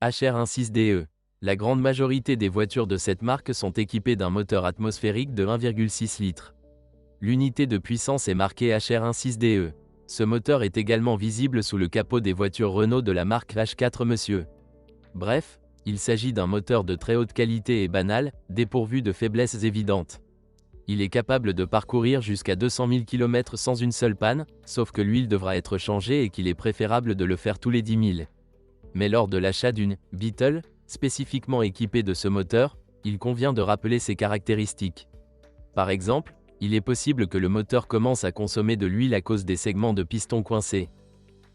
HR16DE. La grande majorité des voitures de cette marque sont équipées d'un moteur atmosphérique de 1,6 litres. L'unité de puissance est marquée HR16DE. Ce moteur est également visible sous le capot des voitures Renault de la marque H4 Monsieur. Bref, il s'agit d'un moteur de très haute qualité et banal, dépourvu de faiblesses évidentes. Il est capable de parcourir jusqu'à 200 000 km sans une seule panne, sauf que l'huile devra être changée et qu'il est préférable de le faire tous les 10 000. Mais lors de l'achat d'une Beetle, spécifiquement équipée de ce moteur, il convient de rappeler ses caractéristiques. Par exemple, il est possible que le moteur commence à consommer de l'huile à cause des segments de piston coincés.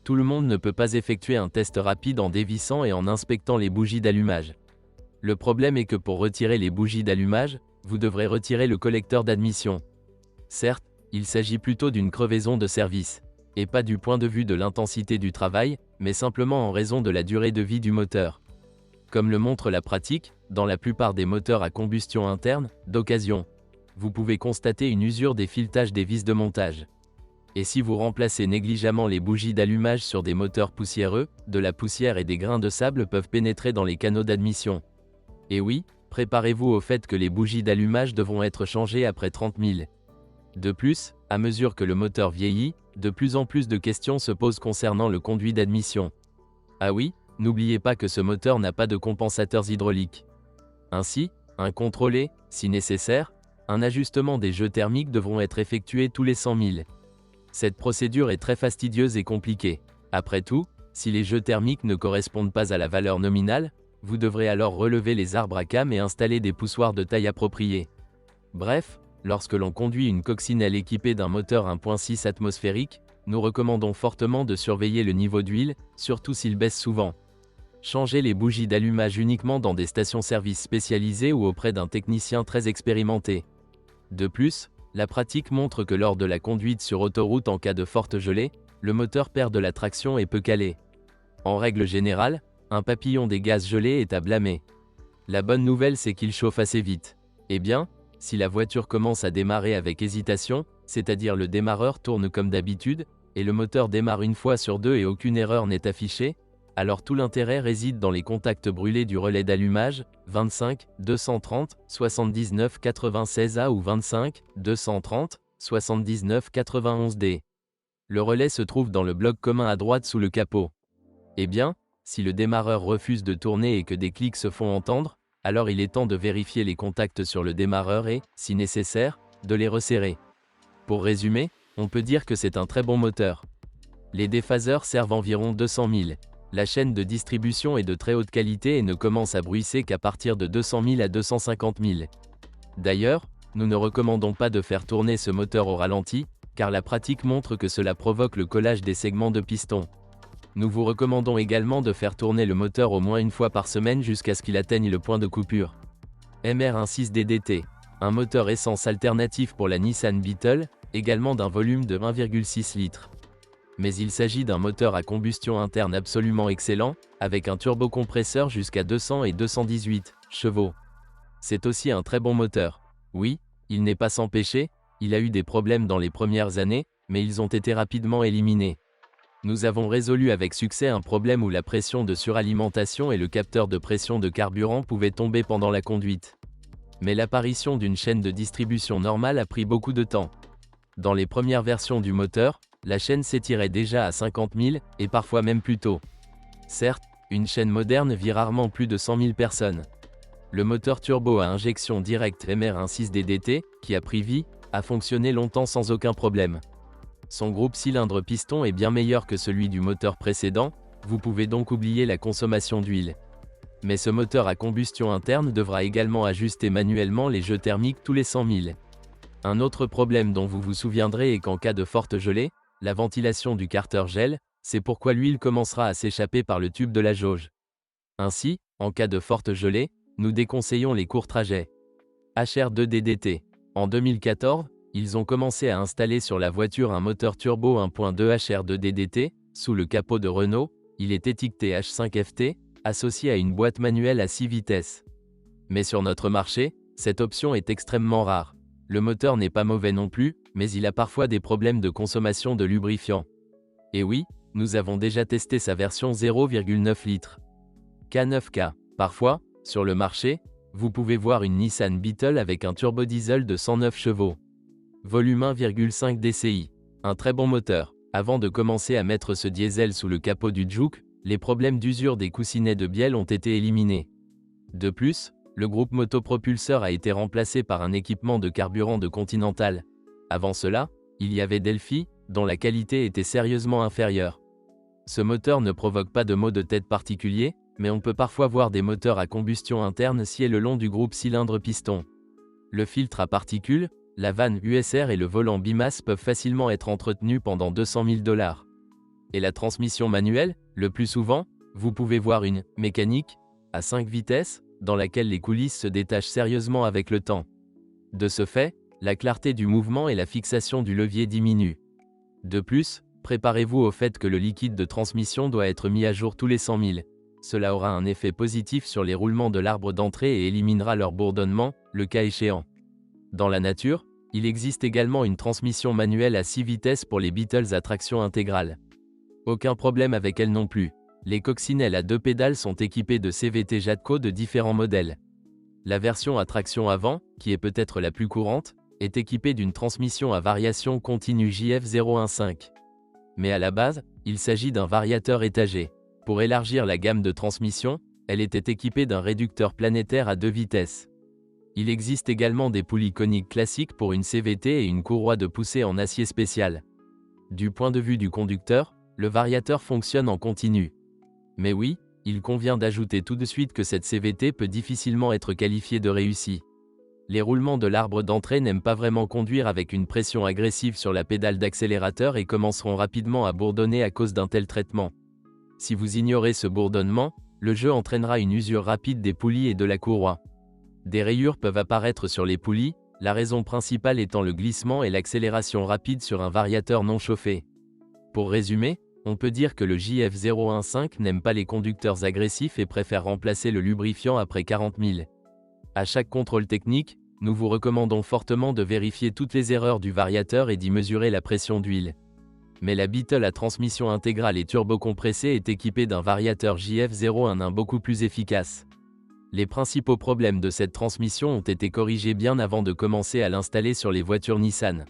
Tout le monde ne peut pas effectuer un test rapide en dévissant et en inspectant les bougies d'allumage. Le problème est que pour retirer les bougies d'allumage, vous devrez retirer le collecteur d'admission. Certes, il s'agit plutôt d'une crevaison de service, et pas du point de vue de l'intensité du travail, mais simplement en raison de la durée de vie du moteur. Comme le montre la pratique, dans la plupart des moteurs à combustion interne, d'occasion, vous pouvez constater une usure des filetages des vis de montage. Et si vous remplacez négligemment les bougies d'allumage sur des moteurs poussiéreux, de la poussière et des grains de sable peuvent pénétrer dans les canaux d'admission. Et oui, préparez-vous au fait que les bougies d'allumage devront être changées après 30 000. De plus, à mesure que le moteur vieillit, de plus en plus de questions se posent concernant le conduit d'admission. Ah oui, n'oubliez pas que ce moteur n'a pas de compensateurs hydrauliques. Ainsi, un contrôlé, si nécessaire, un ajustement des jeux thermiques devront être effectués tous les 100 000. Cette procédure est très fastidieuse et compliquée. Après tout, si les jeux thermiques ne correspondent pas à la valeur nominale, vous devrez alors relever les arbres à cames et installer des poussoirs de taille appropriée. Bref, lorsque l'on conduit une coccinelle équipée d'un moteur 1.6 atmosphérique, nous recommandons fortement de surveiller le niveau d'huile, surtout s'il baisse souvent. Changez les bougies d'allumage uniquement dans des stations-service spécialisées ou auprès d'un technicien très expérimenté. De plus, la pratique montre que lors de la conduite sur autoroute en cas de forte gelée, le moteur perd de la traction et peut caler. En règle générale, un papillon des gaz gelés est à blâmer. La bonne nouvelle c'est qu'il chauffe assez vite. Eh bien, si la voiture commence à démarrer avec hésitation, c'est-à-dire le démarreur tourne comme d'habitude, et le moteur démarre une fois sur deux et aucune erreur n'est affichée, alors tout l'intérêt réside dans les contacts brûlés du relais d'allumage, 25 230 79 96A ou 25 230 79 91D. Le relais se trouve dans le bloc commun à droite sous le capot. Eh bien, si le démarreur refuse de tourner et que des clics se font entendre, alors il est temps de vérifier les contacts sur le démarreur et, si nécessaire, de les resserrer. Pour résumer, on peut dire que c'est un très bon moteur. Les déphaseurs servent environ 200 000. La chaîne de distribution est de très haute qualité et ne commence à bruisser qu'à partir de 200 000 à 250 000. D'ailleurs, nous ne recommandons pas de faire tourner ce moteur au ralenti, car la pratique montre que cela provoque le collage des segments de piston. Nous vous recommandons également de faire tourner le moteur au moins une fois par semaine jusqu'à ce qu'il atteigne le point de coupure. MR16DDT, un moteur essence alternatif pour la Nissan Beetle, également d'un volume de 1,6 litres. Mais il s'agit d'un moteur à combustion interne absolument excellent, avec un turbocompresseur jusqu'à 200 et 218 chevaux. C'est aussi un très bon moteur. Oui, il n'est pas sans péché, il a eu des problèmes dans les premières années, mais ils ont été rapidement éliminés. Nous avons résolu avec succès un problème où la pression de suralimentation et le capteur de pression de carburant pouvaient tomber pendant la conduite. Mais l'apparition d'une chaîne de distribution normale a pris beaucoup de temps. Dans les premières versions du moteur, la chaîne s'étirait déjà à 50 000, et parfois même plus tôt. Certes, une chaîne moderne vit rarement plus de 100 000 personnes. Le moteur turbo à injection directe MR16DDT, qui a pris vie, a fonctionné longtemps sans aucun problème. Son groupe cylindre-piston est bien meilleur que celui du moteur précédent, vous pouvez donc oublier la consommation d'huile. Mais ce moteur à combustion interne devra également ajuster manuellement les jeux thermiques tous les 100 000. Un autre problème dont vous vous souviendrez est qu'en cas de forte gelée, la ventilation du carter gèle, c'est pourquoi l'huile commencera à s'échapper par le tube de la jauge. Ainsi, en cas de forte gelée, nous déconseillons les courts trajets. HR2DDT. En 2014, ils ont commencé à installer sur la voiture un moteur turbo 1.2 HR2DDT, sous le capot de Renault, il est étiqueté H5FT, associé à une boîte manuelle à 6 vitesses. Mais sur notre marché, cette option est extrêmement rare. Le moteur n'est pas mauvais non plus, mais il a parfois des problèmes de consommation de lubrifiant. Et oui, nous avons déjà testé sa version 0,9 litres. K9K. Parfois, sur le marché, vous pouvez voir une Nissan Beetle avec un turbodiesel de 109 chevaux. Volume 1,5 DCI. Un très bon moteur. Avant de commencer à mettre ce diesel sous le capot du Juke, les problèmes d'usure des coussinets de bielle ont été éliminés. De plus, le groupe motopropulseur a été remplacé par un équipement de carburant de Continental. Avant cela, il y avait Delphi, dont la qualité était sérieusement inférieure. Ce moteur ne provoque pas de maux de tête particuliers, mais on peut parfois voir des moteurs à combustion interne scier le long du groupe cylindre-piston. Le filtre à particules, la vanne USR et le volant bimasse peuvent facilement être entretenus pendant 200 000 $. Et la transmission manuelle, le plus souvent, vous pouvez voir une « mécanique » à 5 vitesses, dans laquelle les coulisses se détachent sérieusement avec le temps. De ce fait, la clarté du mouvement et la fixation du levier diminuent. De plus, préparez-vous au fait que le liquide de transmission doit être mis à jour tous les 100 000. Cela aura un effet positif sur les roulements de l'arbre d'entrée et éliminera leur bourdonnement, le cas échéant. Dans la nature, il existe également une transmission manuelle à 6 vitesses pour les Beetles à traction intégrale. Aucun problème avec elle non plus. Les coccinelles à 2 pédales sont équipées de CVT Jatco de différents modèles. La version à traction avant, qui est peut-être la plus courante, est équipée d'une transmission à variation continue JF015. Mais à la base, il s'agit d'un variateur étagé. Pour élargir la gamme de transmission, elle était équipée d'un réducteur planétaire à 2 vitesses. Il existe également des poulies coniques classiques pour une CVT et une courroie de poussée en acier spécial. Du point de vue du conducteur, le variateur fonctionne en continu. Mais oui, il convient d'ajouter tout de suite que cette CVT peut difficilement être qualifiée de réussie. Les roulements de l'arbre d'entrée n'aiment pas vraiment conduire avec une pression agressive sur la pédale d'accélérateur et commenceront rapidement à bourdonner à cause d'un tel traitement. Si vous ignorez ce bourdonnement, le jeu entraînera une usure rapide des poulies et de la courroie. Des rayures peuvent apparaître sur les poulies, la raison principale étant le glissement et l'accélération rapide sur un variateur non chauffé. Pour résumer, on peut dire que le JF015 n'aime pas les conducteurs agressifs et préfère remplacer le lubrifiant après 40 000. À chaque contrôle technique, nous vous recommandons fortement de vérifier toutes les erreurs du variateur et d'y mesurer la pression d'huile. Mais la Beetle à transmission intégrale et turbocompressée est équipée d'un variateur JF011 beaucoup plus efficace. Les principaux problèmes de cette transmission ont été corrigés bien avant de commencer à l'installer sur les voitures Nissan.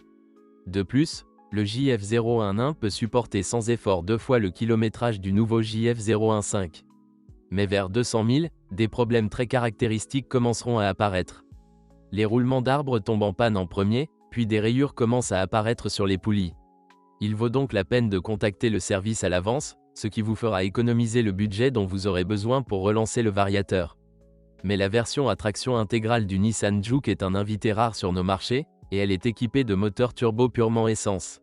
De plus, le JF011 peut supporter sans effort 2 fois le kilométrage du nouveau JF015. Mais vers 200 000, des problèmes très caractéristiques commenceront à apparaître. Les roulements d'arbres tombent en panne en premier, puis des rayures commencent à apparaître sur les poulies. Il vaut donc la peine de contacter le service à l'avance, ce qui vous fera économiser le budget dont vous aurez besoin pour relancer le variateur. Mais la version à traction intégrale du Nissan Juke est un invité rare sur nos marchés, et elle est équipée de moteurs turbo purement essence.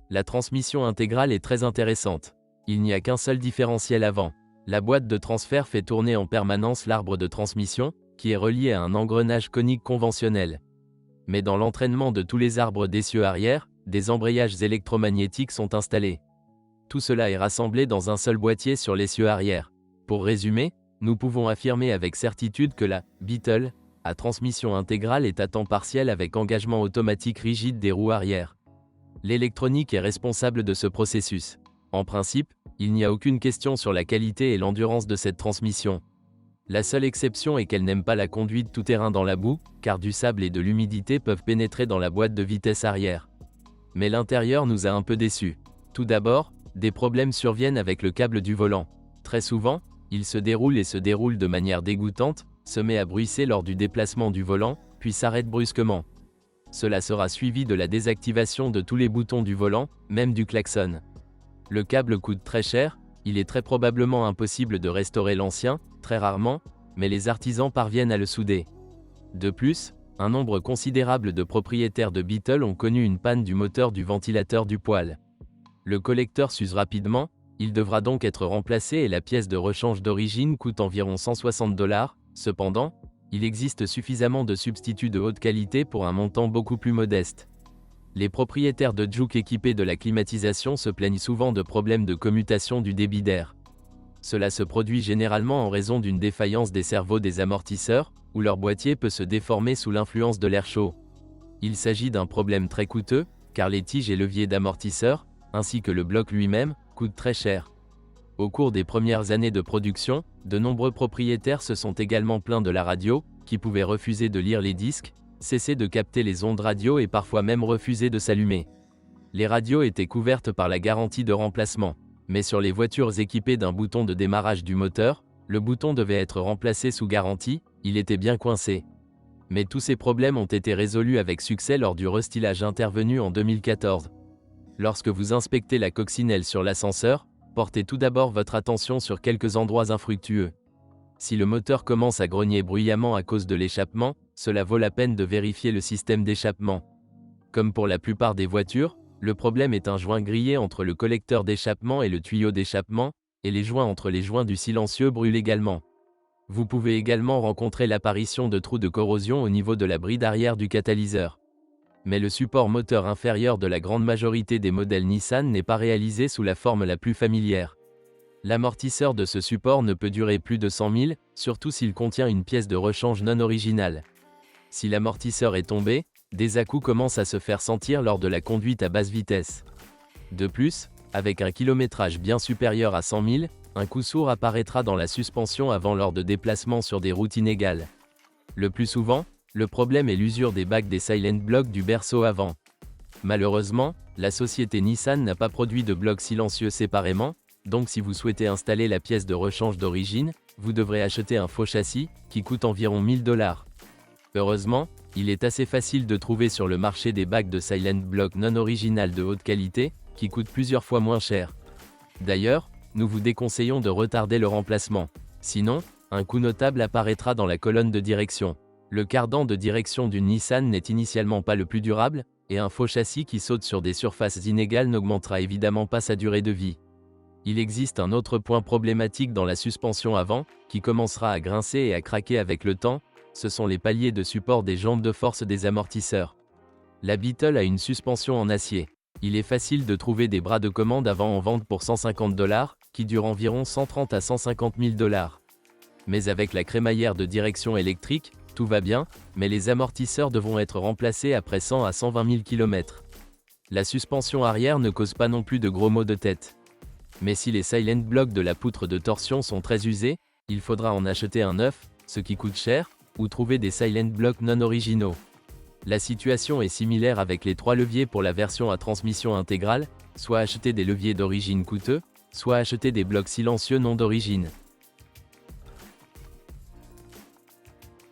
La transmission intégrale est très intéressante. Il n'y a qu'un seul différentiel avant. La boîte de transfert fait tourner en permanence l'arbre de transmission, qui est relié à un engrenage conique conventionnel. Mais dans l'entraînement de tous les arbres d'essieu arrière, des embrayages électromagnétiques sont installés. Tout cela est rassemblé dans un seul boîtier sur l'essieu arrière. Pour résumer, nous pouvons affirmer avec certitude que la Beetle à transmission intégrale est à temps partiel avec engagement automatique rigide des roues arrière. L'électronique est responsable de ce processus. En principe, il n'y a aucune question sur la qualité et l'endurance de cette transmission. La seule exception est qu'elle n'aime pas la conduite tout-terrain dans la boue, car du sable et de l'humidité peuvent pénétrer dans la boîte de vitesse arrière. Mais l'intérieur nous a un peu déçus. Tout d'abord, des problèmes surviennent avec le câble du volant. Très souvent, il se déroule de manière dégoûtante, se met à bruisser lors du déplacement du volant, puis s'arrête brusquement. Cela sera suivi de la désactivation de tous les boutons du volant, même du klaxon. Le câble coûte très cher, il est très probablement impossible de restaurer l'ancien, très rarement, mais les artisans parviennent à le souder. De plus, un nombre considérable de propriétaires de Beetle ont connu une panne du moteur du ventilateur du poêle. Le collecteur s'use rapidement, il devra donc être remplacé et la pièce de rechange d'origine coûte environ 160 $. Cependant, il existe suffisamment de substituts de haute qualité pour un montant beaucoup plus modeste. Les propriétaires de Juke équipés de la climatisation se plaignent souvent de problèmes de commutation du débit d'air. Cela se produit généralement en raison d'une défaillance des servos des amortisseurs, où leur boîtier peut se déformer sous l'influence de l'air chaud. Il s'agit d'un problème très coûteux, car les tiges et leviers d'amortisseurs, ainsi que le bloc lui-même, coûtent très cher. Au cours des premières années de production, de nombreux propriétaires se sont également plaints de la radio, qui pouvait refuser de lire les disques, cesser de capter les ondes radio et parfois même refuser de s'allumer. Les radios étaient couvertes par la garantie de remplacement, mais sur les voitures équipées d'un bouton de démarrage du moteur, le bouton devait être remplacé sous garantie, il était bien coincé. Mais tous ces problèmes ont été résolus avec succès lors du restylage intervenu en 2014. Lorsque vous inspectez la coccinelle sur l'ascenseur, portez tout d'abord votre attention sur quelques endroits infructueux. Si le moteur commence à grogner bruyamment à cause de l'échappement, cela vaut la peine de vérifier le système d'échappement. Comme pour la plupart des voitures, le problème est un joint grillé entre le collecteur d'échappement et le tuyau d'échappement, et les joints entre les joints du silencieux brûlent également. Vous pouvez également rencontrer l'apparition de trous de corrosion au niveau de la bride arrière du catalyseur. Mais le support moteur inférieur de la grande majorité des modèles Nissan n'est pas réalisé sous la forme la plus familière. L'amortisseur de ce support ne peut durer plus de 100 000, surtout s'il contient une pièce de rechange non originale. Si l'amortisseur est tombé, des à-coups commencent à se faire sentir lors de la conduite à basse vitesse. De plus, avec un kilométrage bien supérieur à 100 000, un coup sourd apparaîtra dans la suspension avant lors de déplacements sur des routes inégales. Le plus souvent, le problème est l'usure des bacs des silent blocks du berceau avant. Malheureusement, la société Nissan n'a pas produit de blocs silencieux séparément, donc si vous souhaitez installer la pièce de rechange d'origine, vous devrez acheter un faux châssis, qui coûte environ 1000 $. Heureusement, il est assez facile de trouver sur le marché des bacs de silent block non original de haute qualité, qui coûtent plusieurs fois moins cher. D'ailleurs, nous vous déconseillons de retarder le remplacement. Sinon, un coût notable apparaîtra dans la colonne de direction. Le cardan de direction d'une Nissan n'est initialement pas le plus durable, et un faux châssis qui saute sur des surfaces inégales n'augmentera évidemment pas sa durée de vie. Il existe un autre point problématique dans la suspension avant, qui commencera à grincer et à craquer avec le temps, ce sont les paliers de support des jambes de force des amortisseurs. La Beetle a une suspension en acier. Il est facile de trouver des bras de commande avant en vente pour 150 $, qui durent environ 130 à 150 000 $. Mais avec la crémaillère de direction électrique, tout va bien, mais les amortisseurs devront être remplacés après 100 à 120 000 km. La suspension arrière ne cause pas non plus de gros maux de tête. Mais si les silent blocks de la poutre de torsion sont très usés, il faudra en acheter un neuf, ce qui coûte cher, ou trouver des silent blocks non originaux. La situation est similaire avec les 3 leviers pour la version à transmission intégrale, soit acheter des leviers d'origine coûteux, soit acheter des blocs silencieux non d'origine.